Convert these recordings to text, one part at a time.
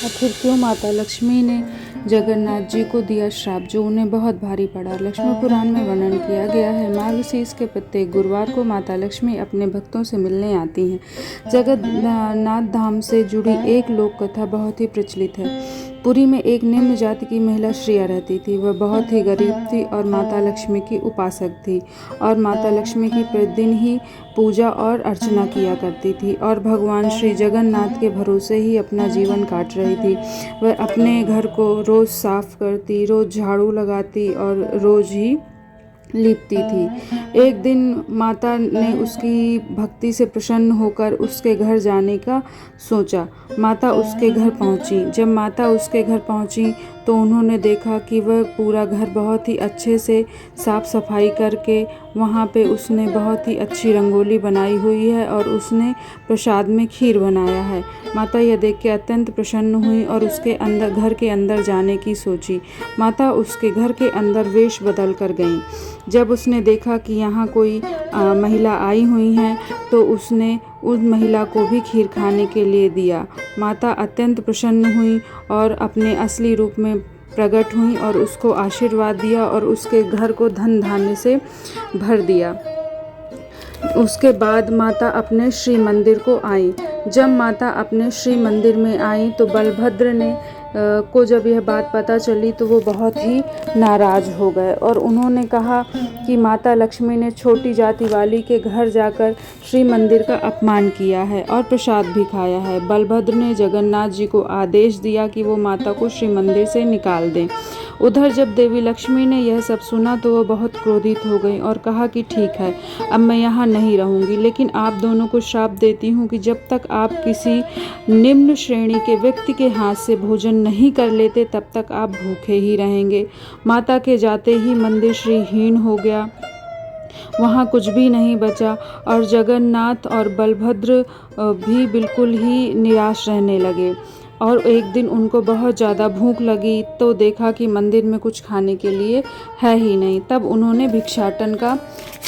आखिर क्यों माता लक्ष्मी ने जगन्नाथ जी को दिया श्राप जो उन्हें बहुत भारी पड़ा। लक्ष्मण पुराण में वर्णन किया गया है। मार्गशीर्ष के प्रत्येक गुरुवार को माता लक्ष्मी अपने भक्तों से मिलने आती हैं। जगन्नाथ धाम से जुड़ी एक लोक कथा बहुत ही प्रचलित है। पुरी में एक निम्न जाति की महिला श्रिया रहती थी। वह बहुत ही गरीब थी और माता लक्ष्मी की उपासक थी और माता लक्ष्मी की प्रतिदिन ही पूजा और अर्चना किया करती थी और भगवान श्री जगन्नाथ के भरोसे ही अपना जीवन काट रही थी। वह अपने घर को रोज साफ करती, रोज झाड़ू लगाती और रोज ही लिपती थी। एक दिन माता ने उसकी भक्ति से प्रसन्न होकर उसके घर जाने का सोचा। माता उसके घर पहुंची। जब माता उसके घर पहुंची तो उन्होंने देखा कि वह पूरा घर बहुत ही अच्छे से साफ सफाई करके वहाँ पे उसने बहुत ही अच्छी रंगोली बनाई हुई है और उसने प्रसाद में खीर बनाया है। माता यह देख के अत्यंत प्रसन्न हुई और उसके घर के अंदर जाने की सोची। माता उसके घर के अंदर वेश बदल कर गईं। जब उसने देखा कि यहाँ कोई महिला आई हुई हैं तो उसने उस महिला को भी खीर खाने के लिए दिया। माता अत्यंत प्रसन्न हुई और अपने असली रूप में प्रकट हुई और उसको आशीर्वाद दिया और उसके घर को धन धान्य से भर दिया। उसके बाद माता अपने श्री मंदिर को आई। जब माता अपने श्री मंदिर में आई तो बलभद्र ने को जब यह बात पता चली तो वो बहुत ही नाराज़ हो गए और उन्होंने कहा कि माता लक्ष्मी ने छोटी जाति वाली के घर जाकर श्री मंदिर का अपमान किया है और प्रसाद भी खाया है। बलभद्र ने जगन्नाथ जी को आदेश दिया कि वो माता को श्री मंदिर से निकाल दें। उधर जब देवी लक्ष्मी ने यह सब सुना तो वह बहुत क्रोधित हो गई और कहा कि ठीक है, अब मैं यहाँ नहीं रहूँगी, लेकिन आप दोनों को श्राप देती हूँ कि जब तक आप किसी निम्न श्रेणी के व्यक्ति के हाथ से भोजन नहीं कर लेते तब तक आप भूखे ही रहेंगे। माता के जाते ही मंदिर श्रीहीन हो गया। वहाँ कुछ भी नहीं बचा और जगन्नाथ और बलभद्र भी बिल्कुल ही निराश रहने लगे। और एक दिन उनको बहुत ज़्यादा भूख लगी तो देखा कि मंदिर में कुछ खाने के लिए है ही नहीं। तब उन्होंने भिक्षाटन का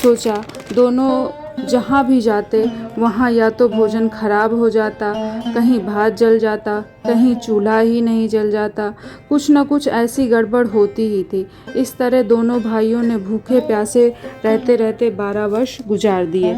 सोचा। दोनों जहाँ भी जाते वहाँ या तो भोजन खराब हो जाता, कहीं भात जल जाता, कहीं चूल्हा ही नहीं जल जाता, कुछ न कुछ ऐसी गड़बड़ होती ही थी। इस तरह दोनों भाइयों ने भूखे प्यासे रहते रहते 12 वर्ष गुजार दिए।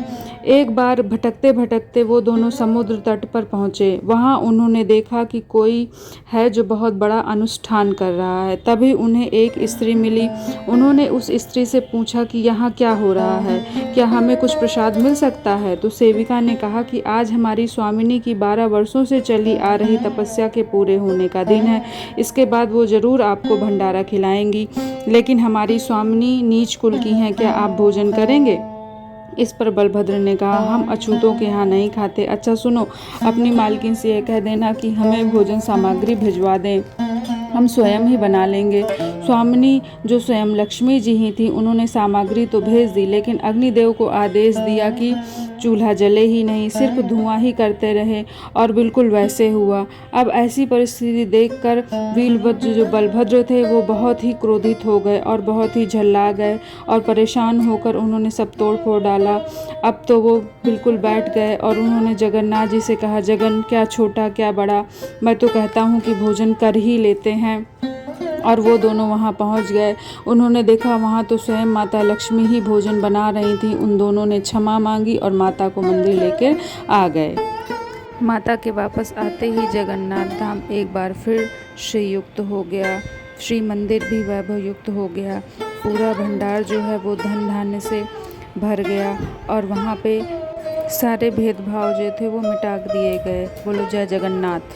एक बार भटकते भटकते वो दोनों समुद्र तट पर पहुँचे। वहाँ उन्होंने देखा कि कोई है जो बहुत बड़ा अनुष्ठान कर रहा है। तभी उन्हें एक स्त्री मिली। उन्होंने उस स्त्री से पूछा कि यहाँ क्या हो रहा है, क्या हमें कुछ प्रसाद मिल सकता है। तो सेविका ने कहा कि आज हमारी स्वामिनी की 12 वर्षों से चली आ रही तपस्या के पूरे होने का दिन है। इसके बाद वो ज़रूर आपको भंडारा खिलाएंगी, लेकिन हमारी स्वामिनी नीच कुल की हैं, क्या आप भोजन करेंगे। इस पर बलभद्र ने कहा, हम अछूतों के यहाँ नहीं खाते। अच्छा सुनो, अपनी मालकिन से यह कह देना कि हमें भोजन सामग्री भिजवा दें, हम स्वयं ही बना लेंगे। स्वामिनी जो स्वयं लक्ष्मी जी ही थी उन्होंने सामग्री तो भेज दी, लेकिन अग्निदेव को आदेश दिया कि चूल्हा जले ही नहीं, सिर्फ धुआं ही करते रहे और बिल्कुल वैसे हुआ। अब ऐसी परिस्थिति देखकर वीरभद्र जो बलभद्र थे वो बहुत ही क्रोधित हो गए और बहुत ही झल्ला गए और परेशान होकर उन्होंने सब तोड़ फोड़ डाला। अब तो वो बिल्कुल बैठ गए और उन्होंने जगन्नाथ जी से कहा, जगन क्या छोटा क्या बड़ा, मैं तो कहता हूँ कि भोजन कर ही लेते हैं। और वो दोनों वहाँ पहुँच गए। उन्होंने देखा वहाँ तो स्वयं माता लक्ष्मी ही भोजन बना रही थी। उन दोनों ने क्षमा मांगी और माता को मंदिर लेकर आ गए। माता के वापस आते ही जगन्नाथ धाम एक बार फिर श्रीयुक्त हो गया। श्री मंदिर भी वैभव युक्त हो गया। पूरा भंडार जो है वो धन धान्य से भर गया और वहाँ पे सारे भेदभाव जो थे वो मिटा दिए गए। बोलो जय जगन्नाथ।